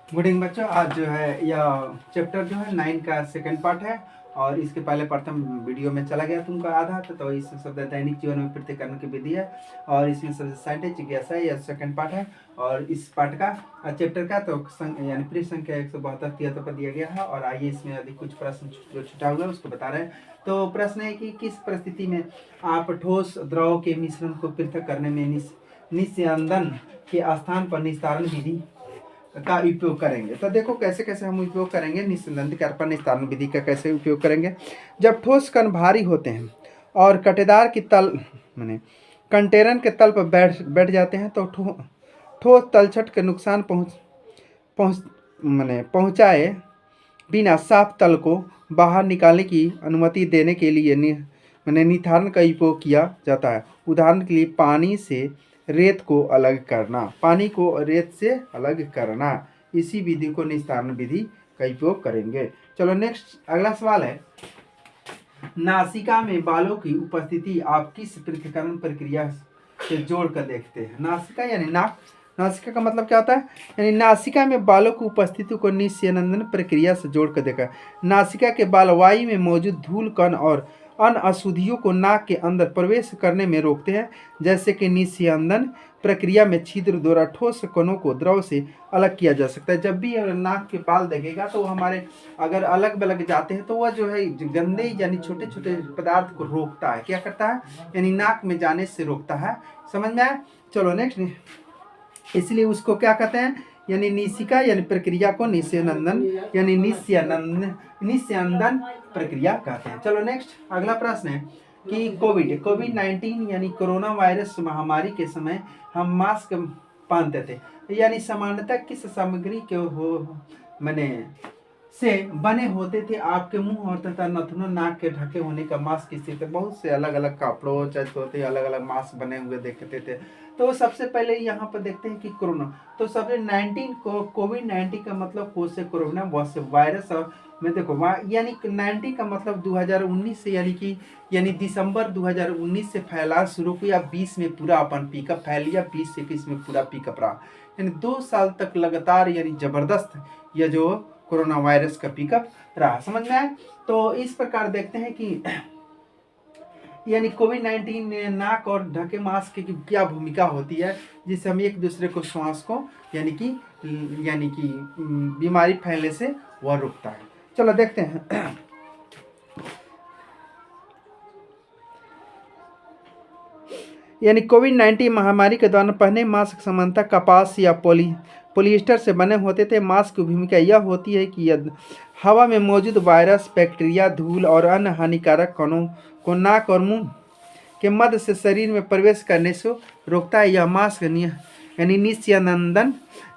Good evening बच्चों। आज जो है यह चैप्टर जो है 9 का सेकंड पार्ट है और इसके पहले प्रथम वीडियो में चला गया तुमका आधा तो इसमें शब्द दैनिक जीवन में प्रतिकरण की विधि है और इसमें सबसे साइंटिस्ट जिज्ञासा है, यह सेकंड पार्ट है। और इस पार्ट का चैप्टर का तो यानी पृष्ठ संख्या 172-73 पर दिया गया है। और आइए इसमें अधिक कुछ प्रश्न जो छुटा हुआ है उसको बता रहे हैं। तो प्रश्न है कि किस परिस्थिति में आप ठोस द्रव के मिश्रण को पृथक करने में निस्यंदन के स्थान पर निस्तारण विधि का उपयोग करेंगे। तो देखो कैसे कैसे हम उपयोग करेंगे निस्यंदन कार्बन निस्तारण विधि का कैसे उपयोग करेंगे। जब ठोस कण भारी होते हैं और कटेदार की तल माने कंटेनर के तल पर बैठ जाते हैं तो ठोस तलछट के नुकसान पहुंचाए बिना साफ तल को बाहर निकालने की अनुमति देने के लिए निर्धारण का उपयोग किया जाता है। उदाहरण के लिए पानी से रेत को अलग करना, पानी को रेत से अलग करना, इसी विधि को निस्तारण विधि का उपयोग करेंगे। चलो नेक्स्ट अगला सवाल है, नासिका में बालों की उपस्थिति आप किस पृथक्करण प्रक्रिया से जोड़कर देखते हैं। नासिका यानी नाक, नासिका का मतलब क्या होता है, यानी नासिका में बालों की उपस्थिति को निस्यंदन प्रक्रिया से जोड़कर देखा। नासिका के बाल वायु में मौजूद धूल कण और अन्य अशुद्धियों को नाक के अंदर प्रवेश करने में रोकते हैं, जैसे कि निस्यंदन प्रक्रिया में छिद्र द्वारा ठोस कणों को द्रव से अलग किया जा सकता है। जब भी नाक के बाल देखेगा तो हमारे अगर अलग अलग जाते हैं तो वह जो है गंदे यानी छोटे छोटे पदार्थ को रोकता है। क्या करता है, यानी नाक में जाने से रोकता है। समझ में आया। चलो नेक्स्ट, इसलिए उसको क्या कहते हैं, यानी निशिका यानी प्रक्रिया को निस्यंदन यानी निस्यंदन प्रक्रिया कहते हैं। चलो नेक्स्ट अगला प्रश्न है कि कोविड-19 यानी कोरोना वायरस महामारी के समय हम मास्क पहनते थे, यानी सामान्यतः किस सामग्री के से बने होते थे। आपके मुंह और तथा नथनों नाक के ढके होने का मास्क स्थित है। बहुत से अलग अलग कपड़ों होते अलग अलग मास्क बने हुए देखते थे। तो सबसे पहले यहाँ पर देखते हैं कि कोरोना, तो सबसे 19 को कोविड-19 का मतलब को से कोरोना वायरस और मैं देखो यानी 90 का मतलब 2019 से यानी दिसंबर 2019 से फैला शुरू किया, 20 में पूरा अपन पिकअप फैल लिया, 20 से 21 में पूरा पिकअप रहा, यानी 2 साल तक लगातार यानी जबरदस्त यह जो कोरोना वायरस का पिकअप रहा। समझ में आए। तो इस प्रकार देखते हैं कि यानी कोविड-19 में नाक और ढके मास्क की क्या भूमिका होती है, जिससे हम एक दूसरे को श्वास को यानी कि बीमारी फैलने से वह रुकता है। चलो देखते हैं यानी कोविड-19 महामारी के दौरान पहने मास्क सामान्यतः कपास या पॉलिएस्टर से बने होते थे। मास्क की भूमिका यह होती है कि यह हवा में मौजूद वायरस, बैक्टीरिया, धूल और अन्य हानिकारक कणों को नाक और मुंह के मध्य से शरीर में प्रवेश करने से रोकता है। यह मास्क यानी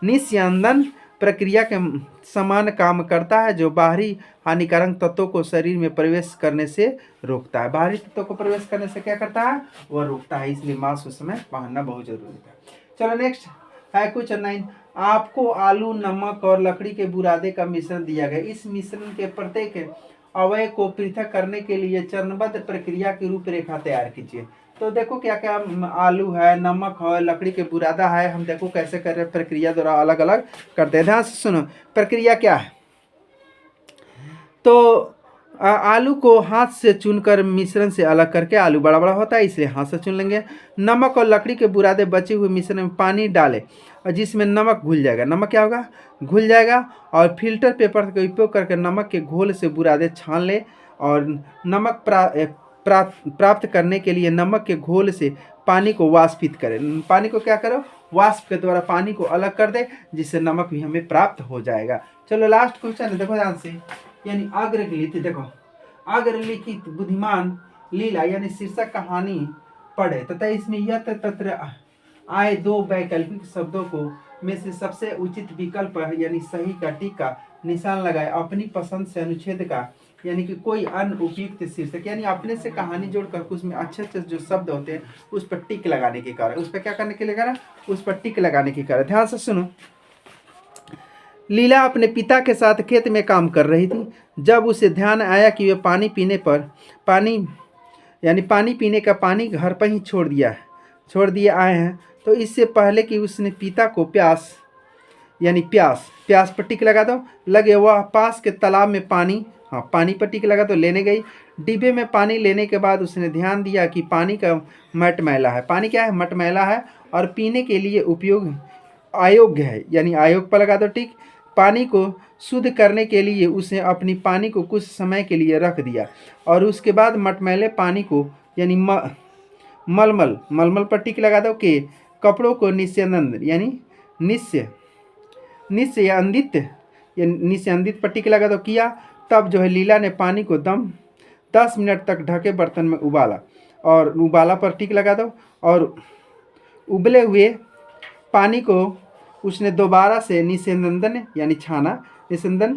निस्यंदन प्रक्रिया के समान काम करता है, जो बाहरी हानिकारक तत्वों को शरीर में प्रवेश करने से रोकता है। बाहरी तत्वों को प्रवेश करने से क्या करता है, वह रोकता है। इसलिए मास्क उस समय पहनना बहुत जरूरी है। चलो नेक्स्ट है क्वेश्चन 9, आपको आलू, नमक और लकड़ी के बुरादे का मिश्रण दिया गया। इस मिश्रण के प्रत्येक अवयव को पृथक करने के लिए चरणबद्ध प्रक्रिया की रूपरेखा तैयार कीजिए। तो देखो क्या क्या आलू है, नमक है, लकड़ी के बुरादा है, हम देखो कैसे कर रहे हैं, प्रक्रिया द्वारा अलग अलग करते हैं। ध्यान से सुनो प्रक्रिया क्या है। तो आलू को हाथ से चुनकर मिश्रण से अलग करके, आलू बड़ा बड़ा होता है इसलिए हाथ से चुन लेंगे। नमक और लकड़ी के बुरादे बचे हुए मिश्रण में पानी डालें और जिसमें नमक घुल जाएगा। नमक क्या होगा, घुल जाएगा। और फिल्टर पेपर का उपयोग करके नमक के घोल से बुरादे छान ले और नमक प्राप्त करने के लिए नमक के घोल से पानी को वाष्पित करें। पानी को क्या करो, वाष्प के द्वारा पानी को अलग कर दे, जिससे नमक भी हमें प्राप्त हो जाएगा। चलो लास्ट क्वेश्चन है, देखो ध्यान से, यानी अग्रलिखित, देखो अग्रलिखित बुद्धिमान लीला यानी शीर्षक कहानी पढ़े तथा इसमें यह तत्र आए 2 वैकल्पिक शब्दों को में से सबसे उचित विकल्प यानी सही का टिक का निशान लगाए। अपनी पसंद से अनुच्छेद का यानी कि कोई अन्य उपयुक्त शीर्षक, यानी अपने से कहानी जोड़कर उसमें अच्छे अच्छे जो शब्द होते हैं उस पर टिक लगाने के कारण, उस पर क्या करने के लिए करा, उस पर टिक लगाने के कारण। ध्यान से सुनो, लीला अपने पिता के साथ खेत में काम कर रही थी। जब उसे ध्यान आया कि वे पानी पीने का पानी घर पर ही छोड़ दिए आए हैं, तो इससे पहले कि उसने पिता को प्यास यानी प्यास, प्यास पर टिक लगा दो। लगे वह पास के तालाब में पानी, हाँ पानी पर टिक लगा दो, लेने गई। डिब्बे में पानी लेने के बाद उसने ध्यान दिया कि पानी का मटमैला है। पानी क्या है? मटमैला है और पीने के लिए उपयोग अयोग्य है, यानी अयोग पर लगा दो टिक। पानी को शुद्ध करने के लिए उसने अपनी पानी को कुछ समय के लिए रख दिया और उसके बाद मटमैले पानी को यानी मलमल, मलमल पर टिक लगा दो के कपड़ों को निस्यंदन यानी निस्य निस्यंदित या निस्यंदित पर टिक लगा दो किया। तब जो है लीला ने पानी को 10 मिनट तक ढके बर्तन में उबाला, और उबाला पर टिक लगा दो, और उबले हुए पानी को उसने दोबारा से निस्यंदन यानी छाना, निस्यंदन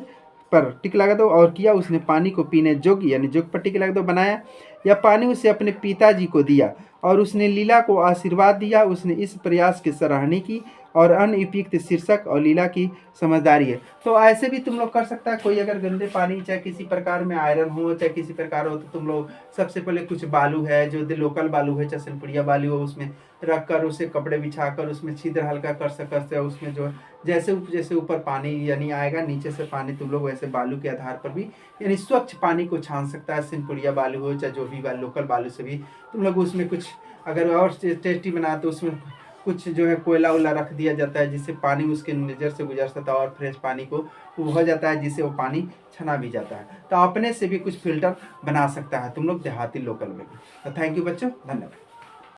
पर टिक लगा दो और किया। उसने पानी को पीने योग्य यानी जोग पर टिक लगा दो बनाया। यह पानी उसे अपने पिताजी को दिया और उसने लीला को आशीर्वाद दिया। उसने इस प्रयास की सराहना की और अन्य उपयुक्त शीर्षक और लीला की समझदारी है। तो ऐसे भी तुम लोग कर सकता है। कोई अगर गंदे पानी चाहे किसी प्रकार में आयरन हो चाहे किसी प्रकार हो, तो तुम लोग सबसे पहले कुछ बालू है जो लोकल बालू है, चाहे सिलपुड़िया बालू हो, उसमें रख कर उसे कपड़े बिछाकर उसमें छिद्र हल्का कर सकते हो। उसमें जो जैसे जैसे ऊपर पानी यानी आएगा, नीचे से पानी तुम लोग वैसे बालू के आधार पर भी यानी स्वच्छ पानी को छान सकता है। सिंपुड़िया बालू हो चाहे जो भी लोकल बालू से भी तुम लोग उसमें कुछ अगर और टेस्टी बना तो उसमें कुछ जो है कोयला वोला रख दिया जाता है, जिससे पानी उसके नज़र से गुजर सकता है और फ्रेश पानी को वो हो जाता है, जिससे वो पानी छना भी जाता है। तो अपने से भी कुछ फिल्टर बना सकता है तुम लोग देहाती लोकल में भी। तो थैंक यू बच्चों, धन्यवाद।